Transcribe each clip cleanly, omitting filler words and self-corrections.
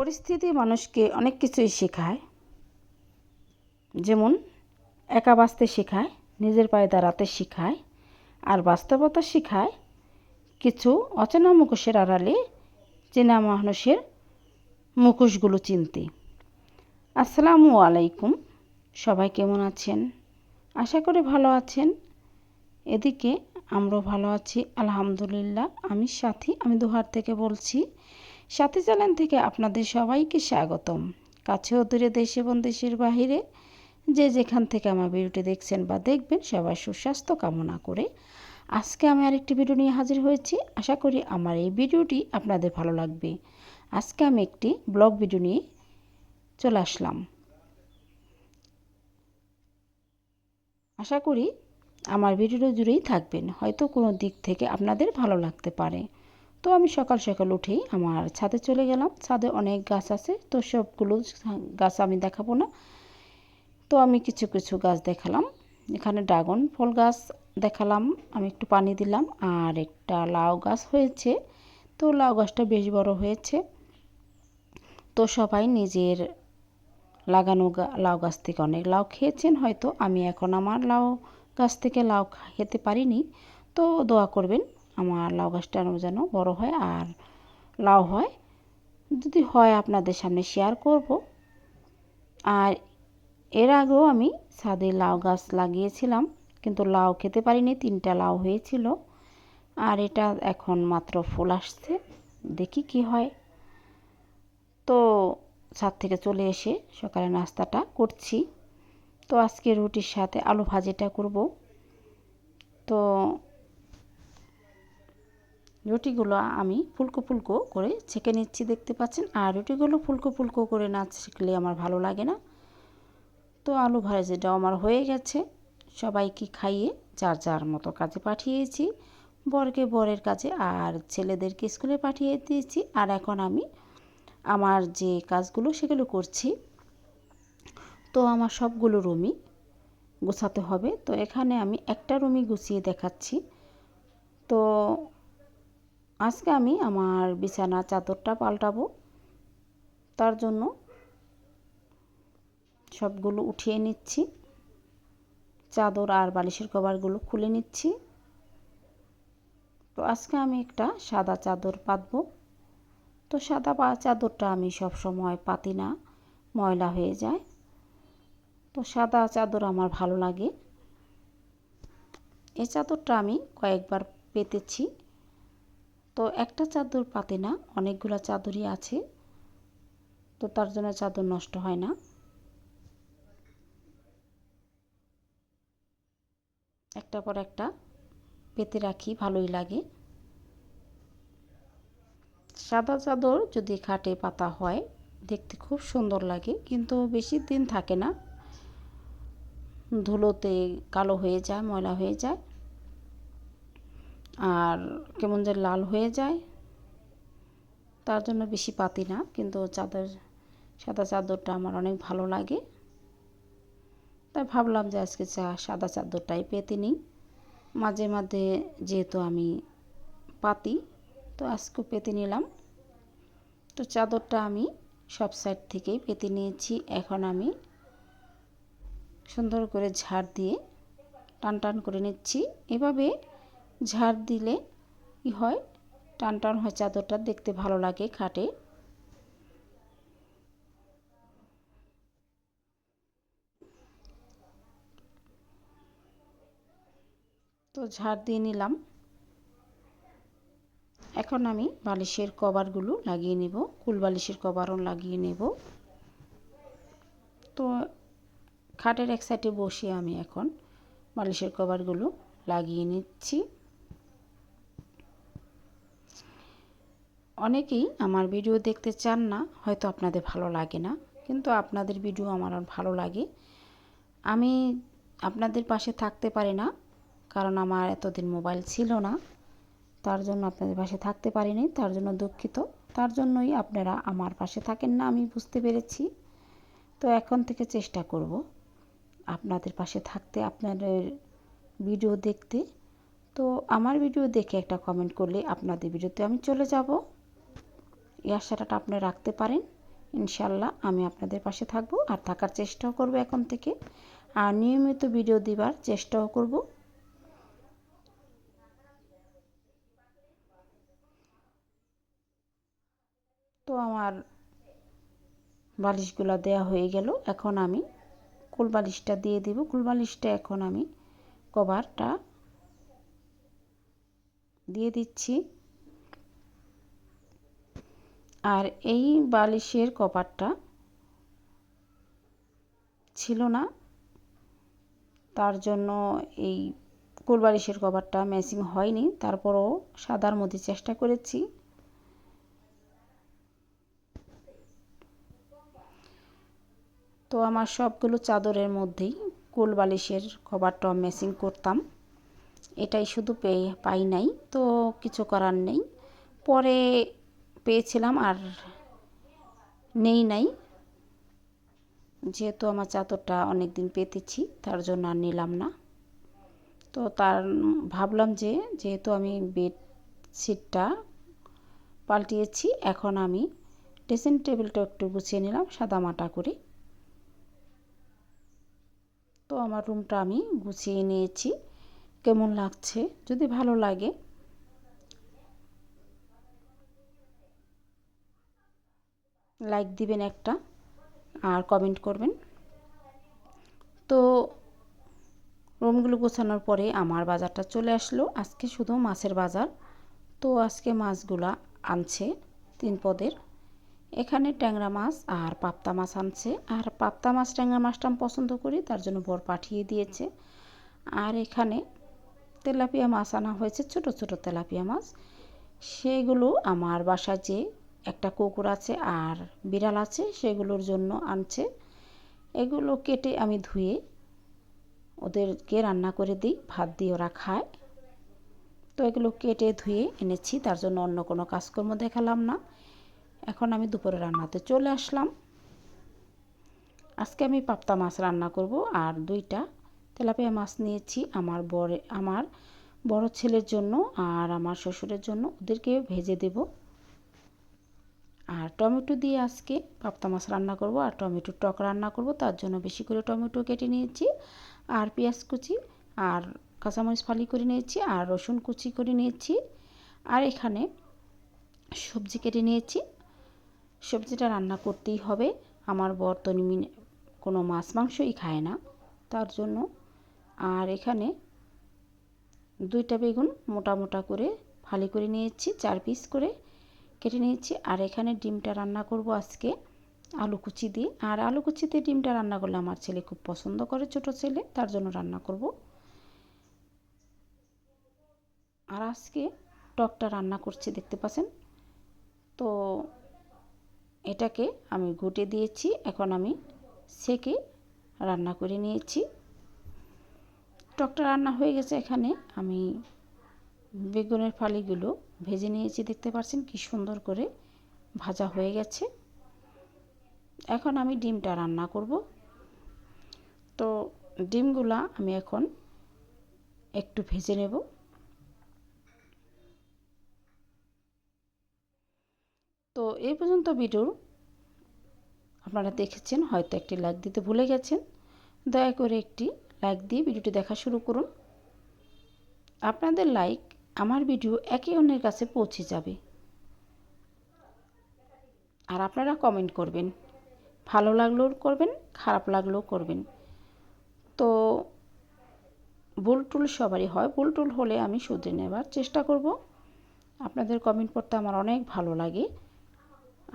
পরিস্থিতি মানুষকে অনেক কিছুই শেখায়, যেমন একা বাঁচতে শেখায়, নিজের পায়ে দাঁড়াতে শেখায়, আর বাস্তবতা শেখায় কিছু অচেনা মুখোশের আড়ালে চেনা মানুষের মুখোশগুলো চিনতে। আসসালামু আলাইকুম, সবাই কেমন আছেন? আশা করি ভালো আছেন। এদিকে আমরাও ভালো আছি আলহামদুলিল্লাহ। আমি দোহার থেকে বলছি। সাথী চ্যানেল থেকে আপনাদের সবাইকে স্বাগতম। কাছে ও দূরে, দেশ এবং দেশের বাহিরে যে যেখান থেকে আমার ভিডিওটি দেখছেন বা দেখবেন, সবার সুস্বাস্থ্য কামনা করে আজকে আমি আরেকটি ভিডিও নিয়ে হাজির হয়েছি। আশা করি আমার এই ভিডিওটি আপনাদের ভালো লাগবে। আজকে আমি একটি ব্লগ ভিডিও নিয়ে চলে আসলাম। আশা করি আমার ভিডিও জুড়েই থাকবেন, হয়তো কোনো দিক থেকে আপনাদের ভালো লাগতে পারে। তো আমি সকাল সকাল উঠেই আমার ছাদে চলে গেলাম। ছাদে অনেক গাছ আছে, তো সবগুলো গাছ আমি দেখাবো না, তো আমি কিছু কিছু গাছ দেখালাম। এখানে ড্রাগন ফল গাছ দেখালাম, আমি একটু পানি দিলাম। আর একটা লাউ গাছ হয়েছে, তো লাউ গাছটা বেশ বড় হয়েছে। তো সবাই নিজের লাগানো লাউ গাছ থেকে অনেক লাউ খেয়েছেন হয়তো। আমি এখন আমার লাউ গাছ থেকে লাউ খেতে পারিনি, তো দোয়া করবেন আমার লাউ গাছটা যেন বড় হয় আর লাউ হয়। যদি হয় আপনাদের সামনে শেয়ার করব। আর এর আগেও আমি ছাদে লাউ গাছ লাগিয়েছিলাম, কিন্তু লাউ খেতে পারিনি, 3টা লাউ হয়েছিল। আর এটা এখন মাত্র ফুল আসছে, দেখি কি হয়। তো ছাদ থেকে চলে এসে সকালে নাস্তাটা করছি। তো আজকে রুটির সাথে আলু ভাজিটা করব। তো রুটিগুলো আমি ফুলকো ফুলকো করে ছেঁকে নিচ্ছি, দেখতে পাচ্ছেন। আর রুটিগুলো ফুলকো ফুলকো করে না ছেঁকলে আমার ভালো লাগে না। তো আলু ভাজিটাও আমার হয়ে গেছে। সবাইকে খাইয়ে যার যার মতো কাজে পাঠিয়েছি, বরকে বরের কাজে আর ছেলেদেরকে স্কুলে পাঠিয়ে দিয়েছি। আর এখন আমি আমার যে কাজগুলো সেগুলো করছি। তো আমার সবগুলো রুমই গোছাতে হবে, তো এখানে আমি একটা রুমই গুছিয়ে দেখাচ্ছি। তো আজকে আমি আমার বিছানার চাদরটা পাল্টাবো, তার জন্য সবগুলো উঠিয়ে নিচ্ছি। চাদর আর বালিশের কভারগুলো খুলে নিচ্ছি। তো আজকে আমি একটা সাদা চাদর পাতবো। তো সাদা চাদরটা আমি সব সময় পাতি না, ময়লা হয়ে যায়। তো সাদা চাদর আমার ভালো লাগে। এই চাদরটা আমি কয়েকবার পেতেছি। তো একটা চাদর পাতে না, অনেকগুলো চাদরই আছে, তো তার জন্য চাদর নষ্ট হয় না। একটা পর একটা পেতে রাখি, ভালোই লাগে। সাদা চাদর যদি খাটে পাতা হয় দেখতে খুব সুন্দর লাগে, কিন্তু বেশি দিন থাকে না, ধুলোতে কালো হয়ে যায়, ময়লা হয়ে যায়, আর কেমন যে লাল হয়ে যায়। তার জন্য বেশি পাতি না, কিন্তু সাদা চাদরটা আমার অনেক ভালো লাগে। তাই ভাবলাম যে আজকে সাদা চাদরটাই পেতে নিই। মাঝে মাঝে যেহেতু আমি পাতি, তো আজকেও পেতে নিলাম। তো চাদরটা আমি সব সাইড থেকেই পেতে নিয়েছি। এখন আমি সুন্দর করে ঝাড় দিয়ে টান টান করে নিচ্ছি। এভাবে ঝাড় দিলে কি হয়, টান টান হয়, চাদরটা দেখতে ভালো লাগে খাটে। তো ঝাড় দিয়ে নিলাম। এখন আমি বালিশের কভারগুলো লাগিয়ে নেব, কুল বালিশের কভারও লাগিয়ে নেব। তো খাটের এক সাইডে বসে আমি এখন বালিশের কভারগুলো লাগিয়ে নিচ্ছি। অনেকেই আমার ভিডিও দেখতে চান না, হয়তো আপনাদের ভালো লাগে না, কিন্তু আপনাদের ভিডিও আমার ভালো লাগে। আমি আপনাদের পাশে থাকতে পারি না, কারণ আমার এতদিন মোবাইল ছিল না, তার জন্য আপনাদের পাশে থাকতে পারিনি, তার জন্য দুঃখিত। তার জন্যই আপনারা আমার পাশে থাকেন না, আমি বুঝতে পেরেছি। তো এখন থেকে চেষ্টা করব আপনাদের পাশে থাকতে, আপনাদের ভিডিও দেখতে। তো আমার ভিডিও দেখে একটা কমেন্ট করলে আপনাদের ভিডিওতে আমি চলে যাব, এই আশাটা আপনি রাখতে পারেন। ইনশাল্লাহ আমি আপনাদের পাশে থাকবো আর থাকার চেষ্টাও করব এখন থেকে, আর নিয়মিত ভিডিও দিবার চেষ্টাও করব। তো আমার বালিশগুলো দেয়া হয়ে গেল, এখন আমি কোল বালিশটা দিয়ে দিব। কোল বালিশটা এখন আমি কভারটা দিয়ে দিচ্ছি। আর এই বালিশের কভারটা ছিল না, তার জন্য এই কোল বালিশের কভারটা ম্যাচিং হয়নি, তারপরও সাদার মধ্যে চেষ্টা করেছি। তো আমার সবগুলো চাদরের মধ্যেই কোল বালিশের কভারটা ম্যাচিং করতাম, এটাই শুধু পাই নাই, তো কিছু করার নেই। পরে পেয়েছিলাম আর নেই নাই, যেহেতু আমার চাদরটা অনেক দিন পেতেছি তার জন্য আর নিলাম না। তো ভাবলাম যে যেহেতু আমি বেডশিটটা পাল্টিয়েছি, এখন আমি ড্রেসিং টেবিলটা একটু গুছিয়ে নিলাম সাদামাটা করে। তো আমার রুমটা আমি গুছিয়ে নিয়েছি। কেমন লাগছে যদি ভালো লাগে লাইক দিবেন একটা, আর কমেন্ট করবেন। তো রুমগুলো গোছানোর পরে আমার বাজারটা চলে আসলো, আজকে শুধু মাছের বাজার। তো আজকে মাছগুলা আনছে 3 পদের, এখানে ট্যাংরা মাছ আর পাবদা মাছ আনছে। আর পাবদা মাছ ট্যাংরা মাছটা আমি পছন্দ করি, তার জন্য বর পাঠিয়ে দিয়েছে। আর এখানে তেলাপিয়া মাছ আনা হয়েছে, ছোট ছোট তেলাপিয়া মাছ। সেগুলো আমার বাসায় যে একটা কুকুর আছে আর বিড়াল আছে, সেগুলোর জন্য আনছে। এগুলো কেটে আমি ধুয়ে ওদেরকে রান্না করে দিই, ভাত দিয়ে ওরা খায়। তো এগুলো কেটে ধুয়ে এনেছি, তার জন্য অন্য কোনো কাজকর্ম দেখালাম না। এখন আমি দুপুরে রান্নাতে চলে আসলাম। আজকে আমি পাবদা মাছ রান্না করব, আর 2টা তেলাপিয়া মাছ নিয়েছি আমার বড় ছেলের জন্য আর আমার শ্বশুরের জন্য, ওদেরকে ভেজে দেব। আর টমেটো দিয়ে আজকে পাবদা মাছ রান্না করব, আর টমেটোর টক রান্না করব, তার জন্য বেশি করে টমেটো কেটে নিয়েছি, আর পেঁয়াজ কুচি আর কাঁচামরিচ ফালি করে নিয়েছি, আর রসুন কুচি করে নিয়েছি। আর এখানে সবজি কেটে নিয়েছি। সবজিটা রান্না করতেই হবে, আমার বর তো কোনো মাছ মাংসই খায় না, তার জন্য। আর এখানে 2টা বেগুন মোটা মোটা করে ফালি করে নিয়েছি, 4 পিস করে কেটে নিয়েছি। আর এখানে ডিমটা রান্না করব আজকে আলু কুচি দিয়ে। আর আলু কুচিতে ডিমটা রান্না করলে আমার ছেলে খুব পছন্দ করে, ছোট ছেলে, তার জন্য রান্না করব। আর আজকে টকটা রান্না করছি দেখতে পাচ্ছেন। তো এটাকে আমি ঘুটে দিয়েছি, এখন আমি সেকে রান্না করে নিয়েছি। টকটা রান্না হয়ে গেছে, এখানে আমি বেগুনের ফালিগুলো ভেজে নিয়েছি, দেখতে পাচ্ছেন কি সুন্দর করে ভাজা হয়ে গেছে। এখন আমি ডিমটা রান্না করব। তো ডিমগুলা আমি এখন একটু ভেজে নেব। তো এই পর্যন্ত ভিডিও আপনারা দেখেছেন, হয়তো একটি লাইক দিতে ভুলে গেছেন, দয়া করে একটি লাইক দিয়ে ভিডিওটি দেখা শুরু করুন। আপনাদের লাইক আমার ভিডিও একে অন্যের কাছে পৌঁছে যাবে। আর আপনারা কমেন্ট করবেন, ভালো লাগলেও করবেন, খারাপ লাগলেও করবেন। তো ভুল টুল সবারই হয়, ভুল টুল হলে আমি শুধরে নেবার চেষ্টা করব। আপনাদের কমেন্ট পড়তে আমার অনেক ভালো লাগে,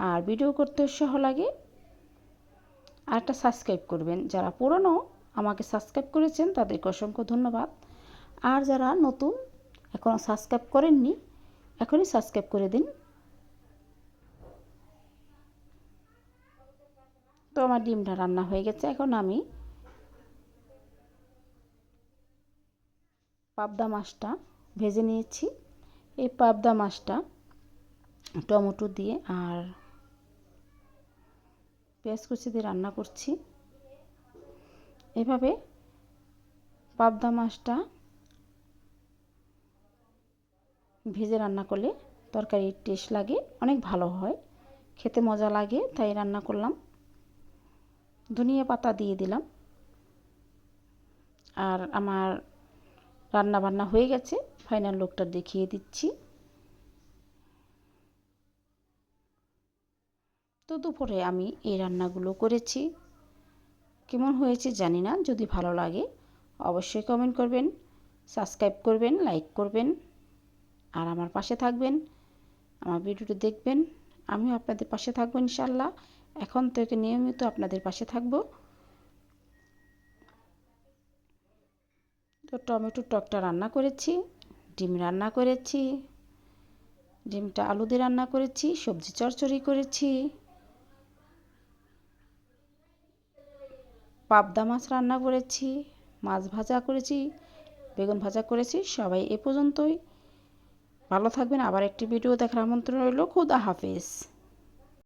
আর ভিডিও করতে উৎসাহ লাগে। আর একটা সাবস্ক্রাইব করবেন, যারা পুরনো আমাকে সাবস্ক্রাইব করেছেন তাদেরকে অসংখ্য ধন্যবাদ। আর যারা নতুন এখনও সাবস্ক্রাইব করেননি, এখনই সাবস্ক্রাইব করে দিন। তো আমার ডিমটা রান্না হয়ে গেছে, এখন আমি পাবদা মাছটা ভেজে নিয়েছি। এই পাবদা মাছটা টমেটো দিয়ে আর পেঁয়াজ কুচি দিয়ে রান্না করছি। এভাবে পাবদা মাছটা ভেজে রান্না করলে তরকারির টেস্ট লাগে, অনেক ভালো হয় খেতে মজা লাগে তাই রান্না করলাম। ধনিয়া পাতা দিয়ে দিলাম। আর আমার রান্না বান্না হয়ে গেছে, ফাইনাল লুকটা দেখিয়ে দিচ্ছি। তো দুপুরে আমি এই রান্নাগুলো করেছি। কেমন হয়েছে জানি না, যদি ভালো লাগে অবশ্যই কমেন্ট করবেন, সাবস্ক্রাইব করবেন, লাইক করবেন আর আমার পাশে থাকবেন। আমার ভিডিওটি দেখবেন, আমিও আপনাদের পাশে থাকবো ইনশাল্লাহ। এখন থেকে নিয়মিত আপনাদের পাশে থাকবো। তো টমেটোর টকটা রান্না করেছি, ডিম রান্না করেছি, ডিমটা আলু দিয়ে রান্না করেছি, সবজি চচ্চড়ি করেছি, পাবদা মাছ রান্না করেছি, মাছ ভাজা করেছি, বেগুন ভাজা করেছি। সবাই এ পর্যন্তই। ভালো থাকবেন। আবার একটি ভিডিও দেখার আমন্ত্রণ রইল। খুদা হাফেজ।